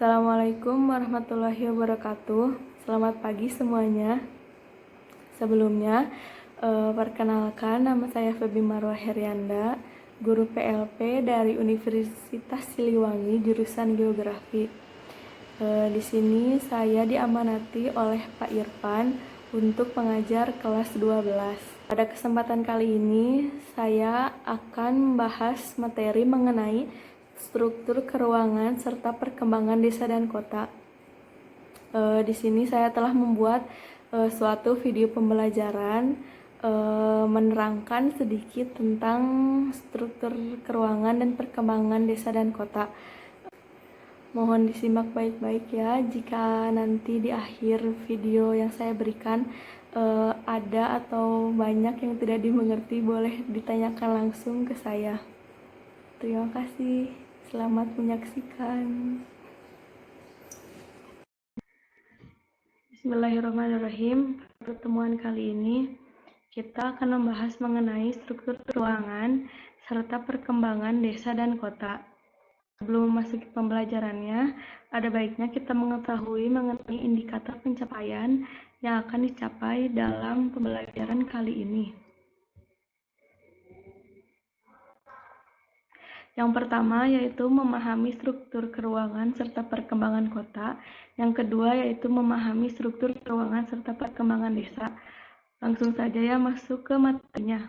Assalamualaikum warahmatullahi wabarakatuh. Selamat pagi semuanya. Sebelumnya, perkenalkan nama saya Febi Marwah Herianda, guru PLP dari Universitas Siliwangi, jurusan Geografi. Di sini saya diamanati oleh Pak Irfan untuk mengajar kelas 12. Pada kesempatan kali ini, saya akan membahas materi mengenai struktur keruangan serta perkembangan desa dan kota. Di sini saya telah membuat suatu video pembelajaran menerangkan sedikit tentang struktur keruangan dan perkembangan desa dan kota. Mohon disimak baik-baik ya. Jika nanti di akhir video yang saya berikan ada atau banyak yang tidak dimengerti, boleh ditanyakan langsung ke saya. Terima kasih. Selamat menyaksikan. Bismillahirrahmanirrahim. Pertemuan kali ini kita akan membahas mengenai struktur ruangan serta perkembangan desa dan kota. Sebelum memasuki pembelajarannya, ada baiknya kita mengetahui mengenai indikator pencapaian yang akan dicapai dalam pembelajaran kali ini. Yang pertama yaitu memahami struktur keruangan serta perkembangan kota. Yang kedua yaitu memahami struktur keruangan serta perkembangan desa. Langsung saja ya masuk ke materinya.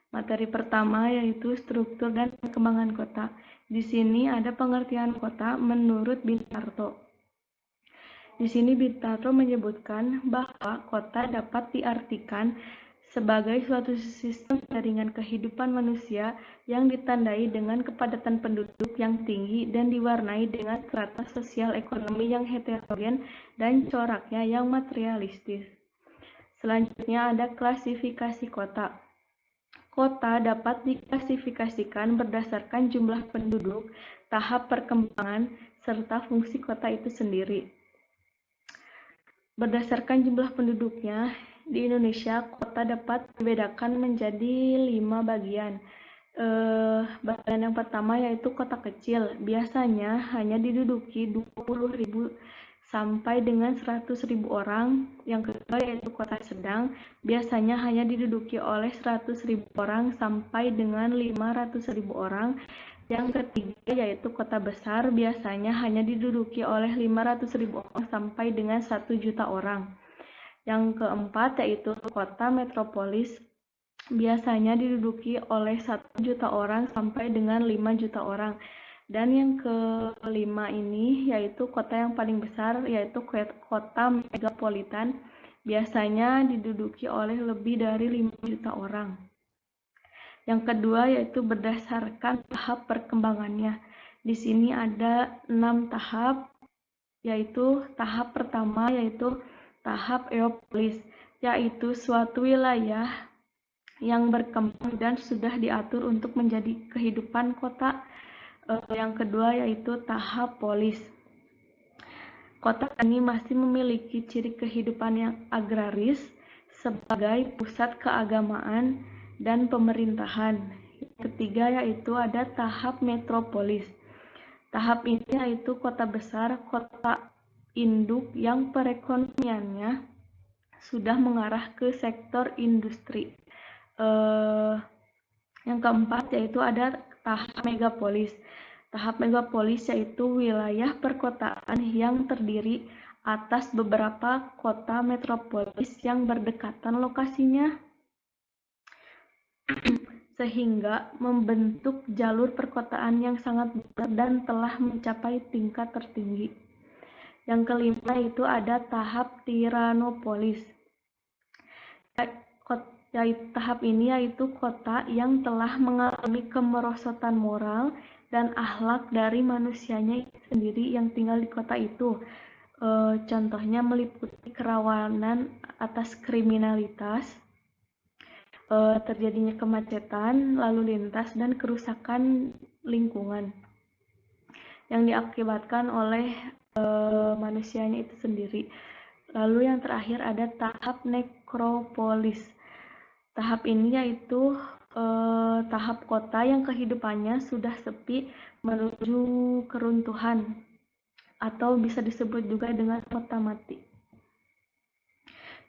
Materi pertama yaitu struktur dan perkembangan kota. Di sini ada pengertian kota menurut Bintarto. Di sini Bintarto menyebutkan bahwa kota dapat diartikan sebagai suatu sistem jaringan kehidupan manusia yang ditandai dengan kepadatan penduduk yang tinggi dan diwarnai dengan strata sosial ekonomi yang heterogen dan coraknya yang materialistis. Selanjutnya ada klasifikasi kota. Kota dapat diklasifikasikan berdasarkan jumlah penduduk, tahap perkembangan, serta fungsi kota itu sendiri. Berdasarkan jumlah penduduknya, di Indonesia kota dapat dibedakan menjadi 5 bagian. Bagian yang pertama yaitu kota kecil, biasanya hanya diduduki 20.000 sampai dengan 100.000 orang. Yang kedua yaitu kota sedang, biasanya hanya diduduki oleh 100.000 orang sampai dengan 500.000 orang. Yang ketiga yaitu kota besar, biasanya hanya diduduki oleh 500.000 orang sampai dengan 1 juta orang. Yang keempat yaitu kota metropolis, biasanya diduduki oleh 1 juta orang sampai dengan 5 juta orang. Dan yang kelima ini yaitu kota yang paling besar, yaitu kota megapolitan, biasanya diduduki oleh lebih dari 5 juta orang. Yang kedua yaitu berdasarkan tahap perkembangannya. Di sini ada 6 tahap, yaitu tahap pertama yaitu tahap eopolis, yaitu suatu wilayah yang berkembang dan sudah diatur untuk menjadi kehidupan kota. Yang kedua yaitu tahap polis. Kota ini masih memiliki ciri kehidupan yang agraris sebagai pusat keagamaan dan pemerintahan. Yang ketiga yaitu ada tahap metropolis. Tahap ini yaitu kota besar, kota induk yang perekonomiannya sudah mengarah ke sektor industri. Yang keempat yaitu ada tahap megapolis. Tahap megapolis yaitu wilayah perkotaan yang terdiri atas beberapa kota metropolis yang berdekatan lokasinya sehingga membentuk jalur perkotaan yang sangat besar dan telah mencapai tingkat tertinggi. Yang kelima itu ada tahap tiranopolis. Tahap ini yaitu kota yang telah mengalami kemerosotan moral dan akhlak dari manusianya sendiri yang tinggal di kota itu. Contohnya meliputi kerawanan atas kriminalitas, terjadinya kemacetan, lalu lintas, dan kerusakan lingkungan yang diakibatkan oleh manusianya itu sendiri. Lalu yang terakhir ada tahap nekropolis. Tahap ini yaitu tahap kota yang kehidupannya sudah sepi menuju keruntuhan. atau bisa disebut juga dengan kota mati.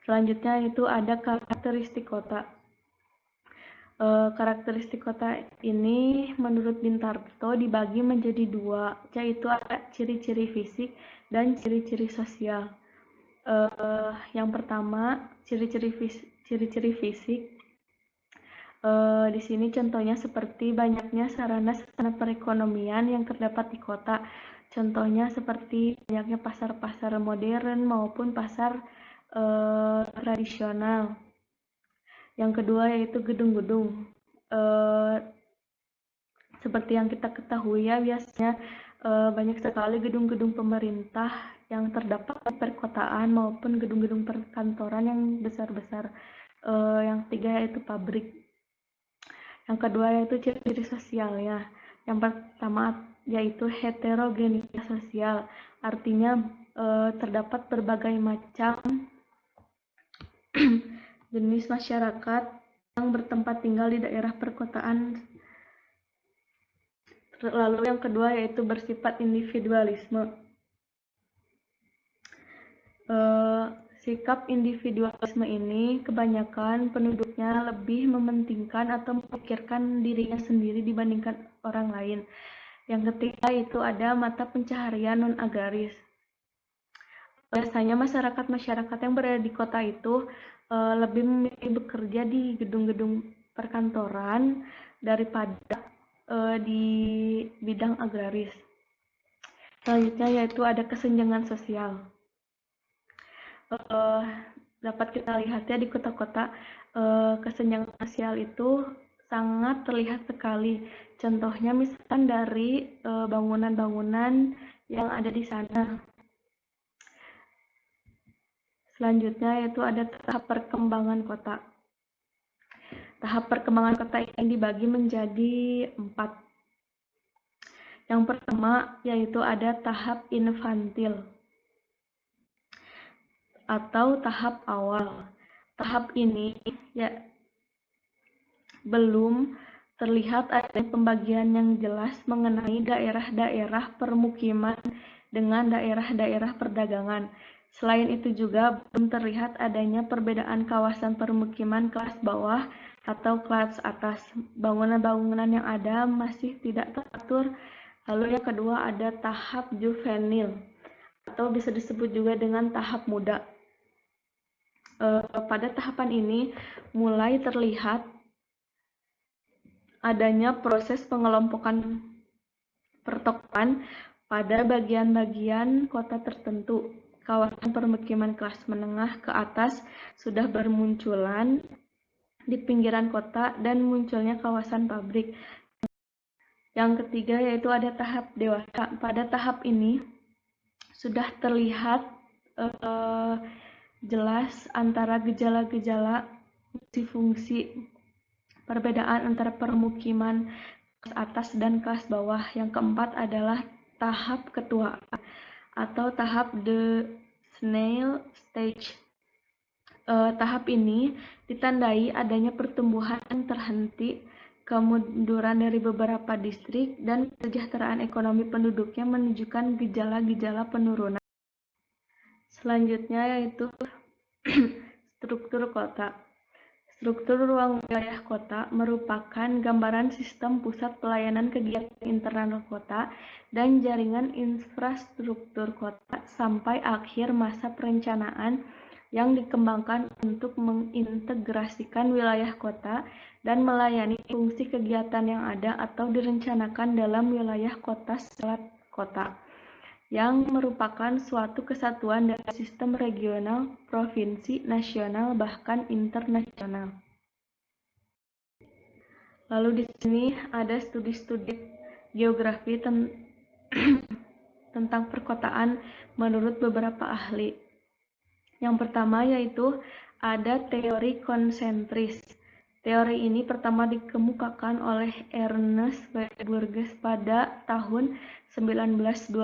Selanjutnya itu ada karakteristik kota. Karakteristik kota ini menurut Bintarto dibagi menjadi dua, yaitu ada ciri-ciri fisik dan ciri-ciri sosial. Yang pertama, ciri-ciri fisik. Di sini contohnya seperti banyaknya sarana perekonomian yang terdapat di kota. Contohnya seperti banyaknya pasar-pasar modern maupun pasar tradisional. Yang kedua yaitu gedung-gedung. Seperti yang kita ketahui ya, biasanya banyak sekali gedung-gedung pemerintah yang terdapat di perkotaan maupun gedung-gedung perkantoran yang besar-besar. Yang ketiga yaitu pabrik. Yang kedua yaitu ciri-ciri sosialnya. Yang pertama yaitu heterogenitas sosial. Artinya terdapat berbagai macam jenis masyarakat yang bertempat tinggal di daerah perkotaan. Lalu yang kedua yaitu bersifat individualisme. Sikap individualisme ini kebanyakan penduduknya lebih mementingkan atau memikirkan dirinya sendiri dibandingkan orang lain. Yang ketiga itu ada mata pencaharian non-agraris. Biasanya masyarakat yang berada di kota itu lebih memilih bekerja di gedung-gedung perkantoran daripada di bidang agraris. Selanjutnya yaitu ada kesenjangan sosial. Dapat kita lihat ya di kota-kota, kesenjangan sosial itu sangat terlihat sekali. Contohnya misalkan dari bangunan-bangunan yang ada di sana. Selanjutnya yaitu ada tahap perkembangan kota. Tahap perkembangan kota ini dibagi menjadi 4. Yang pertama yaitu ada tahap infantil atau tahap awal. Tahap ini ya belum terlihat ada pembagian yang jelas mengenai daerah-daerah permukiman dengan daerah-daerah perdagangan. Selain itu juga belum terlihat adanya perbedaan kawasan permukiman kelas bawah atau kelas atas. Bangunan-bangunan yang ada masih tidak teratur. Lalu yang kedua ada tahap juvenil atau bisa disebut juga dengan tahap muda. Pada tahapan ini mulai terlihat adanya proses pengelompokan pertokoan pada bagian-bagian kota tertentu. Kawasan permukiman kelas menengah ke atas sudah bermunculan di pinggiran kota dan munculnya kawasan pabrik. Yang ketiga yaitu ada tahap dewasa. Pada tahap ini sudah terlihat jelas antara gejala-gejala fungsi perbedaan antara permukiman kelas atas dan kelas bawah. Yang keempat adalah tahap ketuaan atau tahap the snail stage. Tahap ini ditandai adanya pertumbuhan yang terhenti, kemunduran dari beberapa distrik, dan kesejahteraan ekonomi penduduknya menunjukkan gejala-gejala penurunan. Selanjutnya yaitu struktur kota. Struktur ruang wilayah kota merupakan gambaran sistem pusat pelayanan kegiatan internal kota dan jaringan infrastruktur kota sampai akhir masa perencanaan yang dikembangkan untuk mengintegrasikan wilayah kota dan melayani fungsi kegiatan yang ada atau direncanakan dalam wilayah kota selat kota, yang merupakan suatu kesatuan dari sistem regional, provinsi, nasional, bahkan internasional. Lalu di sini ada studi-studi geografi tentang perkotaan menurut beberapa ahli. Yang pertama yaitu ada teori konsentris. Teori ini pertama dikemukakan oleh Ernest W. Burgess pada tahun 1925.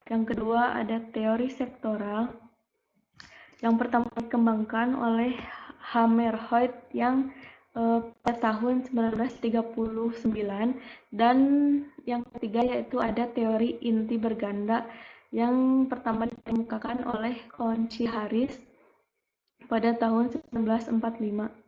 Yang kedua ada teori sektoral. Yang pertama dikembangkan oleh Hammerholt yang pada tahun 1939, dan yang ketiga yaitu ada teori inti berganda yang pertama dikemukakan oleh Conchi Harris pada tahun 1945.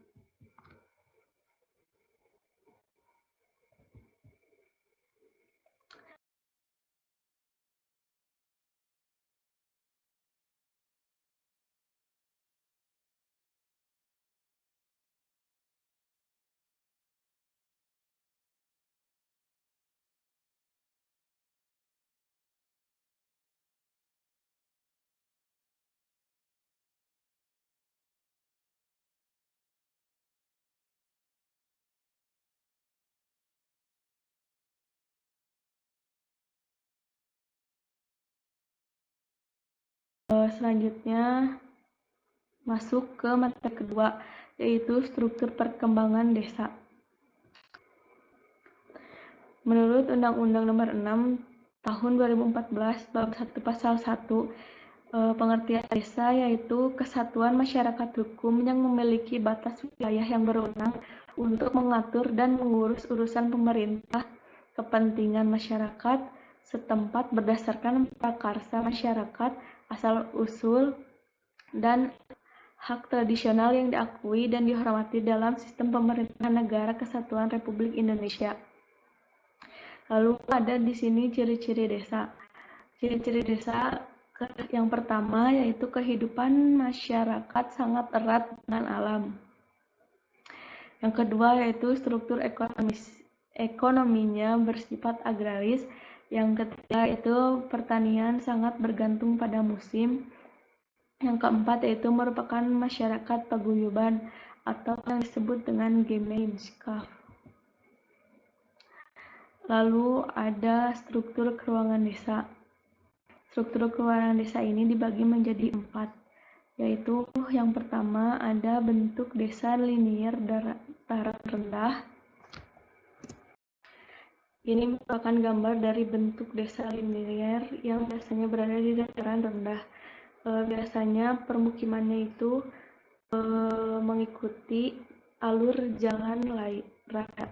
Selanjutnya masuk ke materi kedua, yaitu struktur perkembangan desa. Menurut Undang-Undang Nomor 6 Tahun 2014 Bab 1 Pasal 1, pengertian desa yaitu kesatuan masyarakat hukum yang memiliki batas wilayah yang berwenang untuk mengatur dan mengurus urusan pemerintah, kepentingan masyarakat setempat berdasarkan prakarsa masyarakat, asal-usul, dan hak tradisional yang diakui dan dihormati dalam sistem pemerintahan negara kesatuan Republik Indonesia. Lalu ada di sini ciri-ciri desa. Ciri-ciri desa yang pertama yaitu kehidupan masyarakat sangat erat dengan alam. Yang kedua yaitu struktur ekonominya bersifat agraris. Yang ketiga itu pertanian sangat bergantung pada musim. Yang keempat yaitu merupakan masyarakat paguyuban atau yang disebut dengan Gemeinschaft. Lalu ada struktur keuangan desa. Struktur keuangan desa ini dibagi menjadi 4, yaitu yang pertama ada bentuk desa linier dataran rendah. Ini merupakan gambar dari bentuk desa linier yang biasanya berada di dataran rendah. Biasanya permukimannya itu mengikuti alur jalan raya.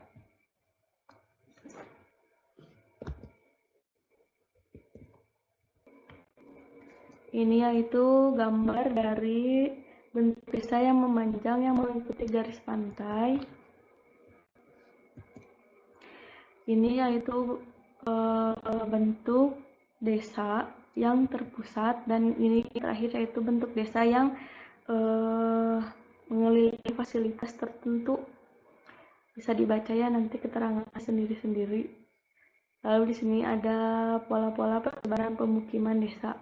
Ini yaitu gambar dari bentuk desa yang memanjang yang mengikuti garis pantai. Ini yaitu bentuk desa yang terpusat, dan ini terakhir yaitu bentuk desa yang mengelilingi fasilitas tertentu. Bisa dibaca ya nanti keterangan sendiri-sendiri. Lalu di sini ada pola-pola persebaran pemukiman desa.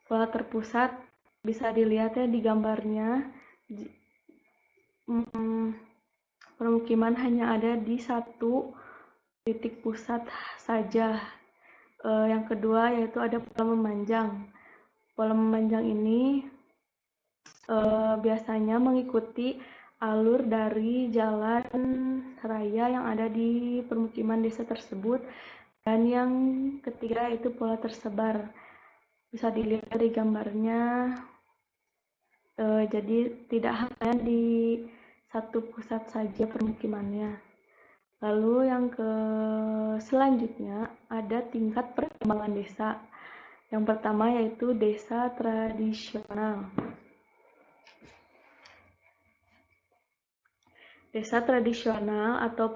Pola terpusat bisa dilihat ya di gambarnya. Permukiman hanya ada di satu titik pusat saja. Yang kedua yaitu ada pola memanjang. Pola memanjang ini biasanya mengikuti alur dari jalan raya yang ada di permukiman desa tersebut. Dan yang ketiga itu pola tersebar. Bisa dilihat dari gambarnya. Jadi tidak hanya di satu pusat saja permukimannya. Lalu yang selanjutnya ada tingkat perkembangan desa. Yang pertama yaitu desa tradisional. Desa tradisional atau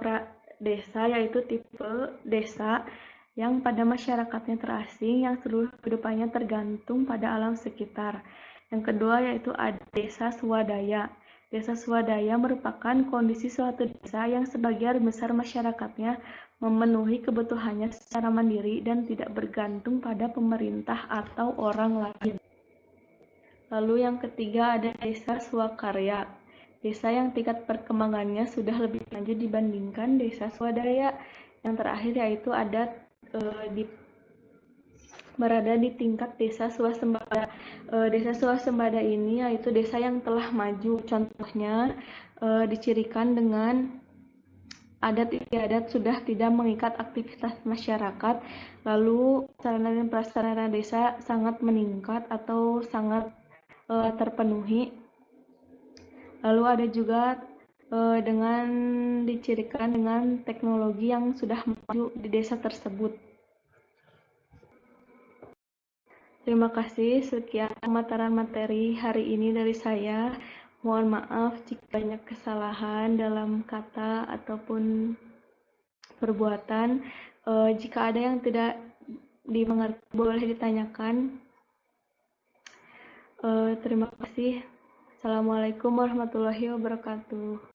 desa yaitu tipe desa yang pada masyarakatnya terasing, yang seluruh kehidupannya tergantung pada alam sekitar. Yang kedua yaitu ada desa swadaya. Desa swadaya merupakan kondisi suatu desa yang sebagian besar masyarakatnya memenuhi kebutuhannya secara mandiri dan tidak bergantung pada pemerintah atau orang lain. Lalu yang ketiga ada desa swakarya. Desa yang tingkat perkembangannya sudah lebih lanjut dibandingkan desa swadaya. Yang terakhir yaitu ada berada di tingkat desa swasembada. Desa swasembada ini yaitu desa yang telah maju. Contohnya dicirikan dengan adat istiadat sudah tidak mengikat aktivitas masyarakat, lalu sarana dan prasarana desa sangat meningkat atau sangat terpenuhi. Lalu ada juga dengan dicirikan dengan teknologi yang sudah maju di desa tersebut. Terima kasih, sekian pemaparan materi hari ini dari saya. Mohon maaf jika banyak kesalahan dalam kata ataupun perbuatan. Jika ada yang tidak dimengerti, boleh ditanyakan. Terima kasih. Assalamualaikum warahmatullahi wabarakatuh.